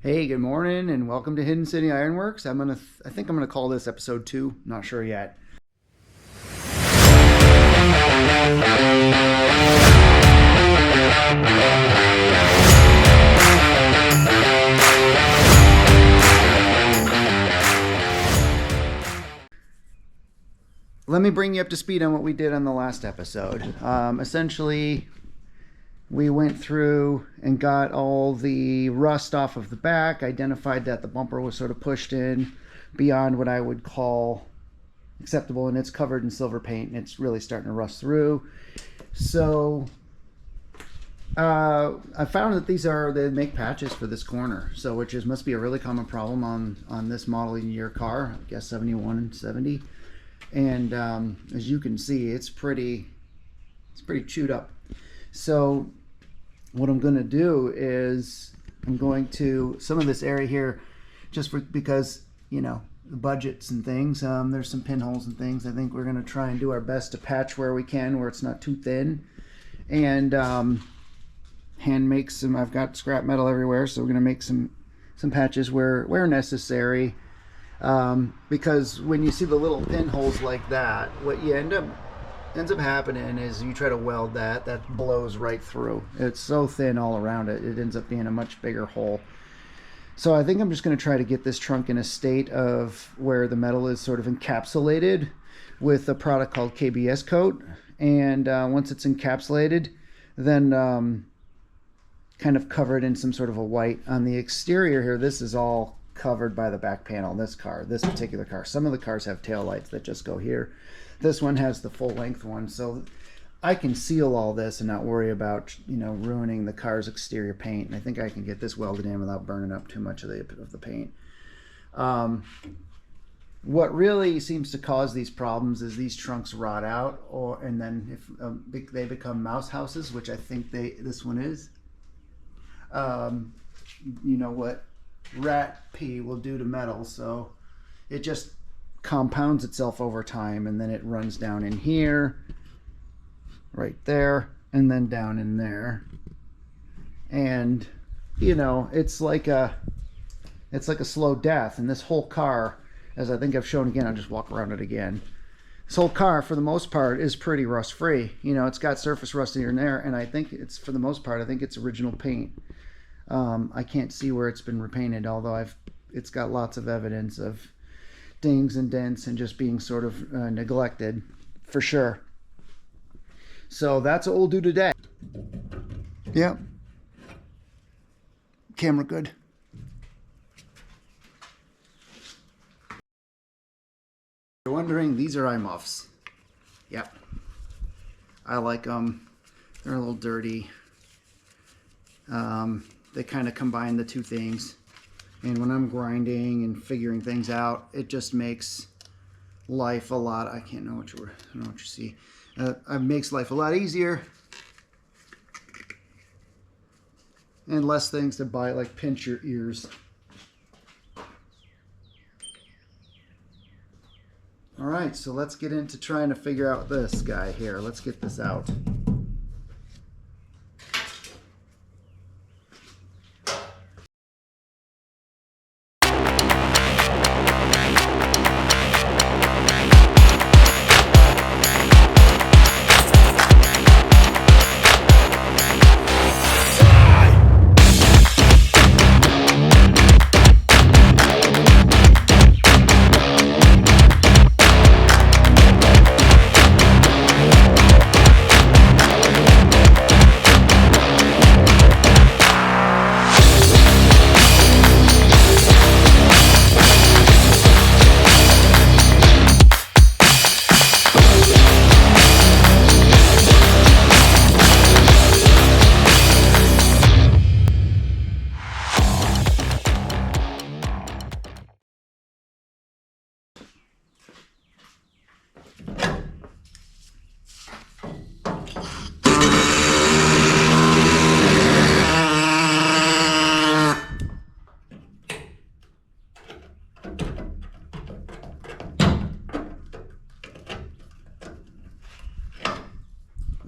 Hey, good morning, and welcome to Hidden City Ironworks. I think I'm gonna call this episode 2. Not sure yet. Let me bring you up to speed on what we did on the last episode. Essentially, we went through and got all the rust off of the back, identified that the bumper was sort of pushed in beyond what I would call acceptable, and it's covered in silver paint and it's really starting to rust through. So I found that they make patches for this corner, so which must be a really common problem on this model year car, I guess 71 and 70. And as you can see, it's pretty chewed up. So what I'm going to do is I'm going to some of this area here, because the budgets and things. There's some pinholes and things. I think we're going to try and do our best to patch where we can, where it's not too thin, and hand make some. I've got scrap metal everywhere, so we're going to make some patches where necessary. Because when you see the little pinholes like that, what you ends up happening is you try to weld that blows right through. It's so thin all around it, it ends up being a much bigger hole. So I think I'm just going to try to get this trunk in a state of where the metal is sort of encapsulated with a product called KBS coat, and once it's encapsulated, then kind of cover it in some sort of a white. On the exterior here, this is all covered by the back panel. This particular car, some of the cars have tail lights that just go here. This one has the full length one, so I can seal all this and not worry about ruining the car's exterior paint. And I think I can get this welded in without burning up too much of the paint. What really seems to cause these problems is these trunks rot out, and then if they become mouse houses, which I think this one is. What rat pee will do to metal, so it just compounds itself over time, and then it runs down in here, right there, and then down in there, and it's like a slow death. And this whole car, as I think I've shown again, I'll just walk around it again, this whole car for the most part is pretty rust free. It's got surface rust here and there, and I think it's, for the most part, I think it's original paint. I can't see where it's been repainted, although it's got lots of evidence of dings and dents and just being sort of neglected, for sure. So that's what we'll do today. Yep. Camera good. You're wondering, these are eye muffs. Yep. I like them. They're a little dirty. They kind of combine the two things, and when I'm grinding and figuring things out, it just makes life a lot. I don't know what you see. It makes life a lot easier, and less things to buy, like pinch your ears. All right, so let's get into trying to figure out this guy here. Let's get this out.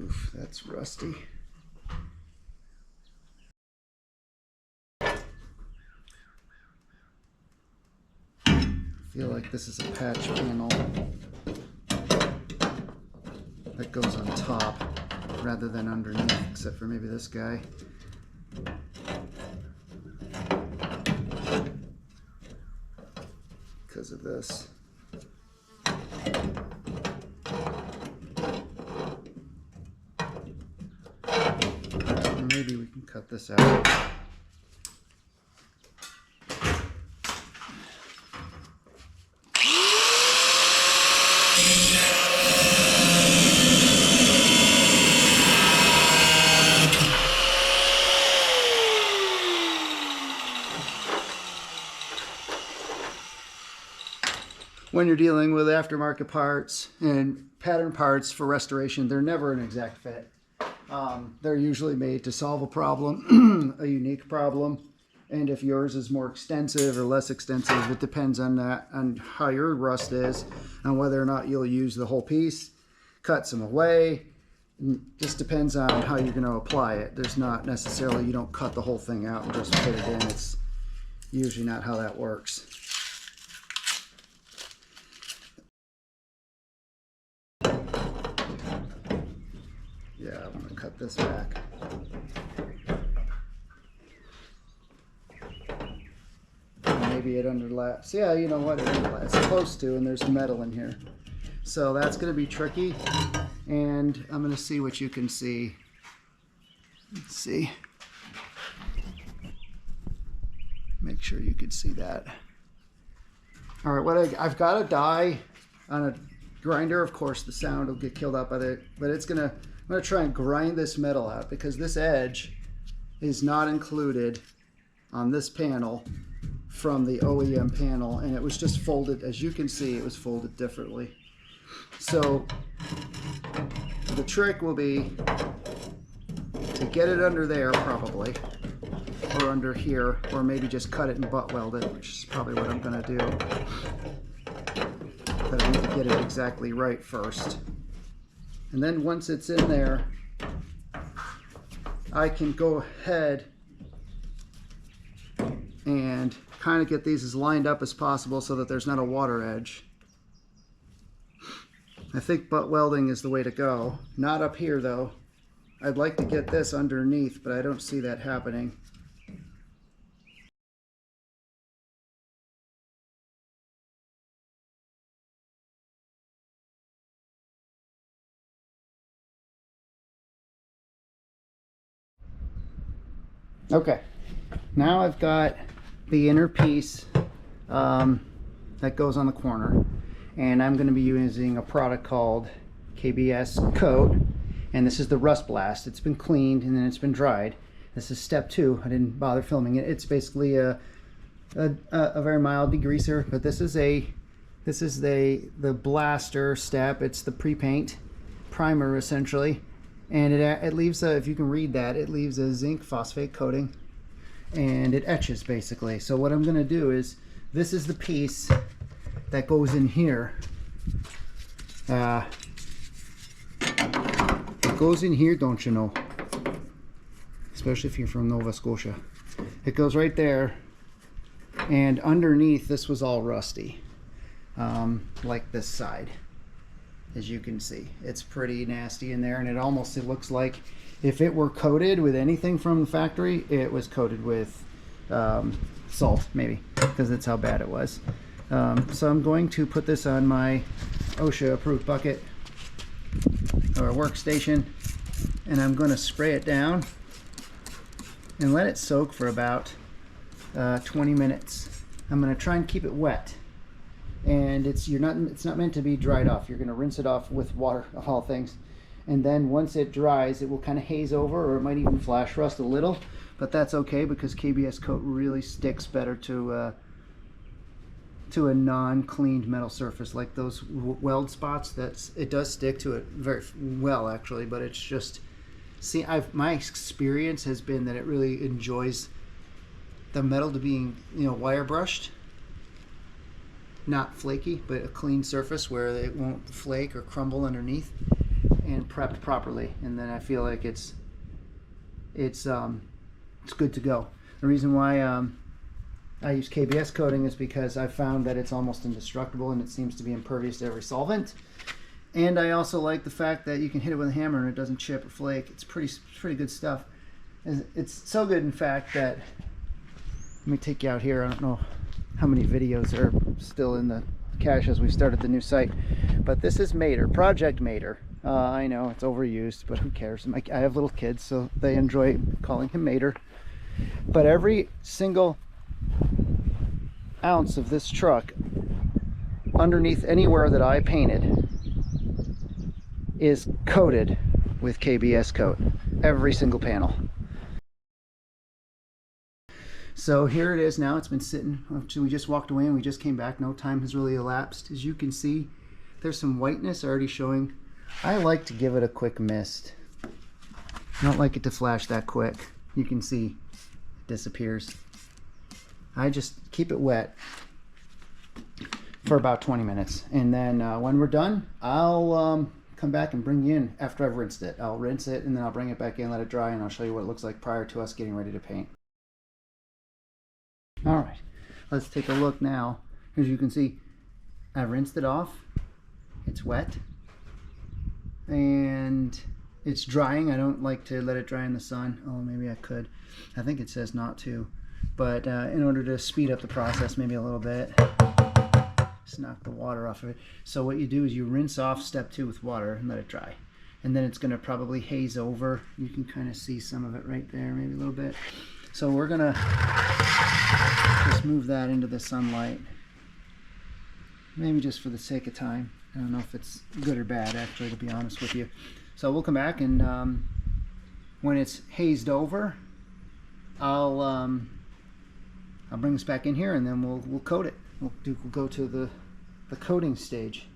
Oof, that's rusty. feel like this is a patch panel that goes on top rather than underneath, except for maybe this guy. Because of this. Maybe we can cut this out. When you're dealing with aftermarket parts and pattern parts for restoration, they're never an exact fit. They're usually made to solve a problem, a unique problem. And if yours is more extensive or less extensive, it depends on that, on how your rust is, and whether or not you'll use the whole piece, cut some away. It just depends on how you're going to apply it. There's not necessarily, you don't cut the whole thing out and just fit it in. It's usually not how that works. Yeah, I'm going to cut this back. Maybe it underlaps. Yeah, you know what? It underlaps. It's close to, and there's metal in here. So that's going to be tricky. And I'm going to see what you can see. Let's see. Make sure you can see that. All right, what I've got a die on a grinder. Of course, the sound will get killed out by it, but I'm going to try and grind this metal out because this edge is not included on this panel from the OEM panel, and it was just folded. As you can see, it was folded differently. So the trick will be to get it under there probably, or under here, or maybe just cut it and butt weld it, which is probably what I'm going to do. But I need to get it exactly right first. And then once it's in there, I can go ahead and kind of get these as lined up as possible so that there's not a water edge. I think butt welding is the way to go. Not up here though. I'd like to get this underneath, but I don't see that happening. Okay, now I've got the inner piece that goes on the corner, and I'm going to be using a product called KBS Coat, and this is the Rust Blast. It's been cleaned and then it's been dried. This is step 2. I didn't bother filming it. It's basically a very mild degreaser, but this is the blaster step. It's the pre-paint primer essentially. And it leaves if you can read that, it leaves a zinc phosphate coating, and it etches basically. So what I'm going to do is, this is the piece that goes in here. It goes in here, don't you know? Especially if you're from Nova Scotia. It goes right there, and underneath this was all rusty, like this side. As you can see, it's pretty nasty in there, and it looks like if it were coated with anything from the factory, it was coated with salt, maybe, because that's how bad it was. So I'm going to put this on my OSHA approved bucket or workstation, and I'm going to spray it down and let it soak for about 20 minutes. I'm going to try and keep it wet. And it's not meant to be dried off. You're going to rinse it off with water, of all things, and then once it dries, it will kind of haze over, or it might even flash rust a little, but that's okay because KBS Coat really sticks better to a non-cleaned metal surface like those weld spots. It does stick to it very well actually, but it's just, see, my experience has been that it really enjoys the metal to being, wire brushed. Not flaky, but a clean surface where it won't flake or crumble underneath, and prepped properly. And then I feel like it's good to go. The reason why I use KBS coating is because I found that it's almost indestructible and it seems to be impervious to every solvent. And I also like the fact that you can hit it with a hammer and it doesn't chip or flake. It's pretty good stuff. It's so good, in fact, that let me take you out here. I don't know how many videos are still in the cache as we started the new site, but this is Mater, Project Mater. I know it's overused, but who cares? I have little kids, so they enjoy calling him Mater. But every single ounce of this truck underneath anywhere that I painted is coated with KBS coat. Every single panel. So here it is now. It's been sitting. We just walked away and we just came back. No time has really elapsed. As you can see, there's some whiteness already showing. I like to give it a quick mist. I don't like it to flash that quick. You can see it disappears. I just keep it wet for about 20 minutes. And then when we're done, I'll come back and bring you in after I've rinsed it. I'll rinse it and then I'll bring it back in, let it dry, and I'll show you what it looks like prior to us getting ready to paint. All right, let's take a look now. As you can see, I've rinsed it off. It's wet and it's drying. I don't like to let it dry in the sun. Oh, maybe I could. I think it says not to, but in order to speed up the process maybe a little bit, just knock the water off of it. So what you do is you rinse off step 2 with water and let it dry, and then it's going to probably haze over. You can kind of see some of it right there, maybe a little bit. So we're gonna just move that into the sunlight, maybe just for the sake of time. I don't know if it's good or bad, actually, to be honest with you. So we'll come back, and when it's hazed over, I'll bring this back in here, and then we'll coat it. We'll go to the coating stage.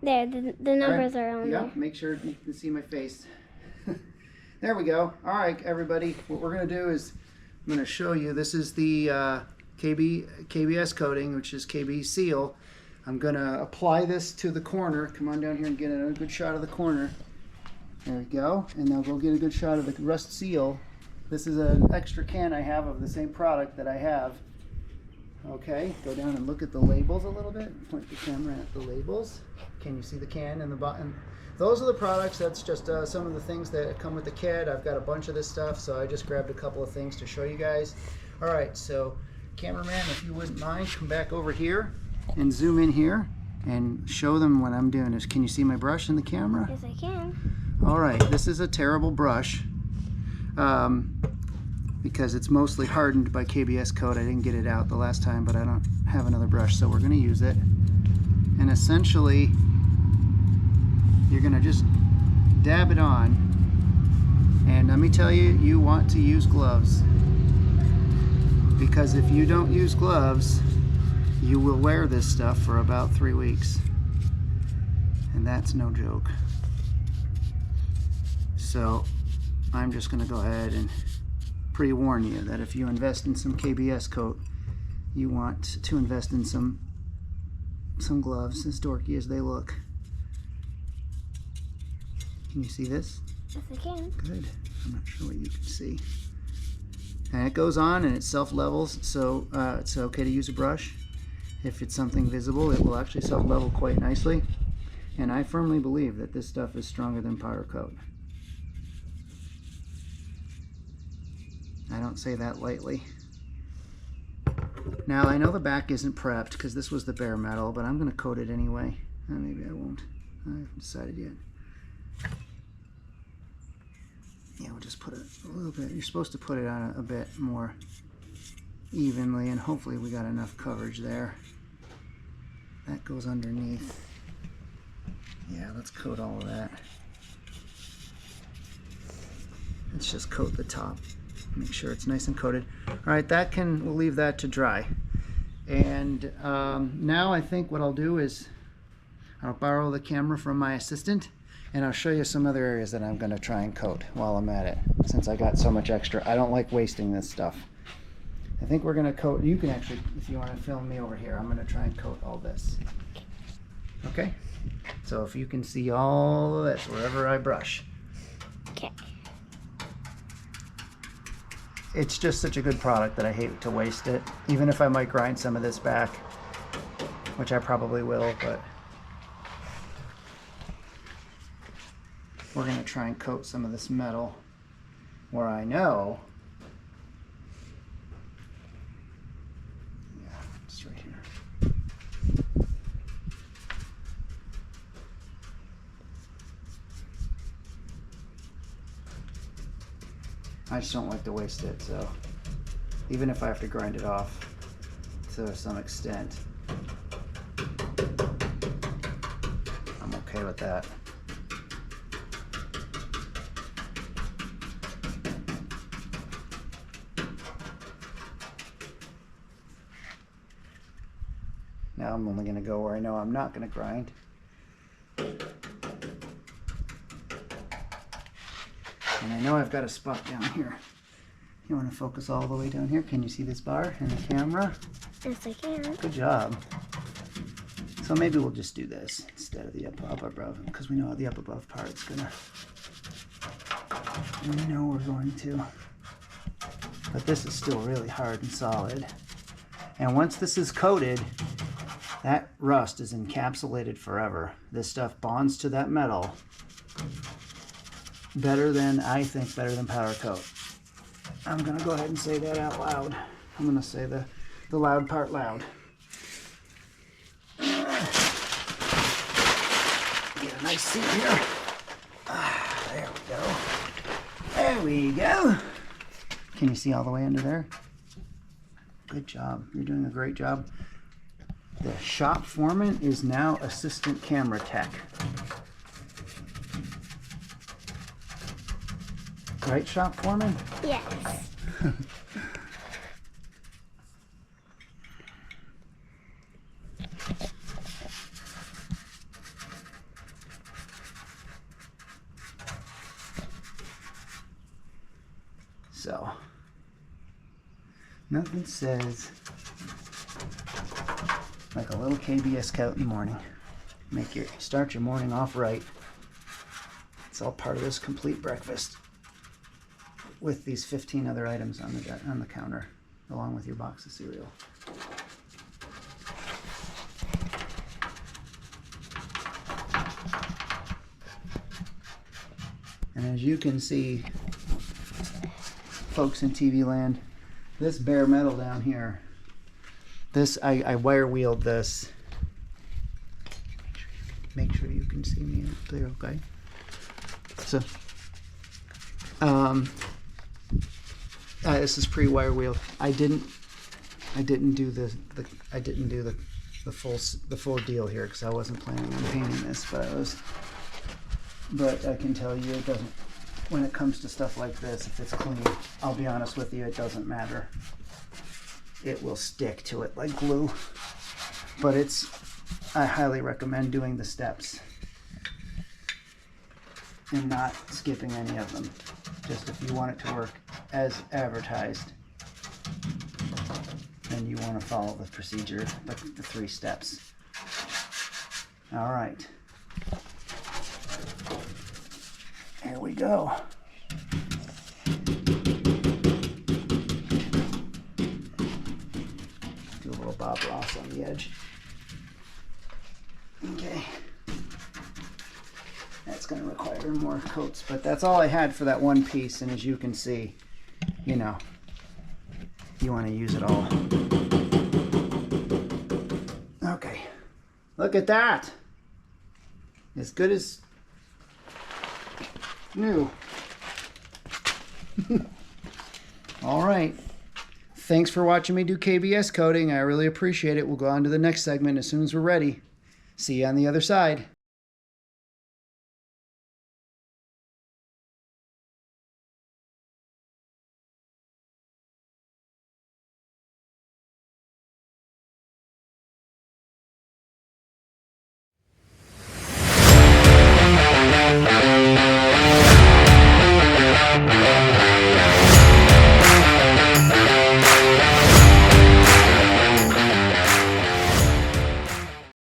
There, the numbers are on there. Yeah, make sure you can see my face. There we go. All right, everybody. What we're going to do is I'm going to show you. This is the KBS coating, which is KB seal. I'm going to apply this to the corner. Come on down here and get a good shot of the corner. There we go. And now go get a good shot of the rust seal. This is an extra can I have of the same product that I have. Okay, go down and look at the labels a little bit. Point the camera at the labels. Can you see the can and the button? Those are the products. That's just some of the things that come with the kit. I've got a bunch of this stuff, so I just grabbed a couple of things to show you guys. All right, so cameraman, if you wouldn't mind, come back over here and zoom in here and show them what I'm doing. Can you see my brush in the camera? Yes, I can. All right, this is a terrible brush because it's mostly hardened by KBS coat. I didn't get it out the last time, but I don't have another brush, so we're going to use it. And essentially, you're going to just dab it on, and let me tell you, you want to use gloves, because if you don't use gloves, you will wear this stuff for about 3 weeks, and that's no joke. So I'm just going to go ahead and pre-warn you that if you invest in some KBS coat, you want to invest in some gloves, as dorky as they look. Can you see this? Yes, I can. Good. I'm not sure what you can see. And it goes on and it self-levels, so it's okay to use a brush. If it's something visible, it will actually self-level quite nicely. And I firmly believe that this stuff is stronger than powder coat. I don't say that lightly. Now, I know the back isn't prepped because this was the bare metal, but I'm going to coat it anyway. Maybe I won't. I haven't decided yet. Yeah, we'll just put it a little bit. You're supposed to put it on a bit more evenly, and hopefully we got enough coverage there. That goes underneath. Yeah, let's coat all of that. Let's just coat the top. Make sure it's nice and coated. All right, we'll leave that to dry. And now I think what I'll do is I'll borrow the camera from my assistant, and I'll show you some other areas that I'm going to try and coat while I'm at it, since I got so much extra. I don't like wasting this stuff. I think we're going to coat, you can actually, if you want to film me over here, I'm going to try and coat all this. Okay? So if you can see all of this wherever I brush. Okay. it's just such a good product that I hate to waste it. Even if I might grind some of this back, which I probably will, but we're going to try and coat some of this metal where I know. Yeah, just right here. I just don't like to waste it, so even if I have to grind it off to some extent, I'm okay with that. Now I'm only going to go where I know I'm not going to grind. And I know I've got a spot down here. You want to focus all the way down here? Can you see this bar in the camera? Yes, I can. Good job. So maybe we'll just do this instead of the up above, because we know the up above part's gonna. We know we're going to. But this is still really hard and solid. And once this is coated, that rust is encapsulated forever. This stuff bonds to that metal better than, I think, better than powder coat. I'm gonna go ahead and say that out loud. I'm gonna say the loud part loud. Get a nice seat here. There we go. There we go. Can you see all the way under there? Good job. You're doing a great job. The shop foreman is now assistant camera tech. Right, shop foreman? Yes. So, nothing says like a little KBS coat in the morning. Start your morning off right. It's all part of this complete breakfast with these 15 other items on the counter, along with your box of cereal. And as you can see, folks in TV land, this bare metal down here, this I wire wheeled this. Make sure you can see me clear, okay? So, this is pre-wire wheeled. I didn't do the full deal here because I wasn't planning on painting this, but I can tell you it doesn't. When it comes to stuff like this, if it's clean, I'll be honest with you, it doesn't matter. It will stick to it like glue. But I highly recommend doing the steps and not skipping any of them. Just if you want it to work as advertised, then you want to follow the procedure, the 3 steps. All right. Here we go. Do a little Bob Ross on the edge. Okay. That's going to require more coats, but that's all I had for that one piece, and as you can see, you know, you want to use it all. Okay. Look at that. As good as new. All right. Thanks for watching me do KBS coating. I really appreciate it. We'll go on to the next segment as soon as we're ready. See you on the other side.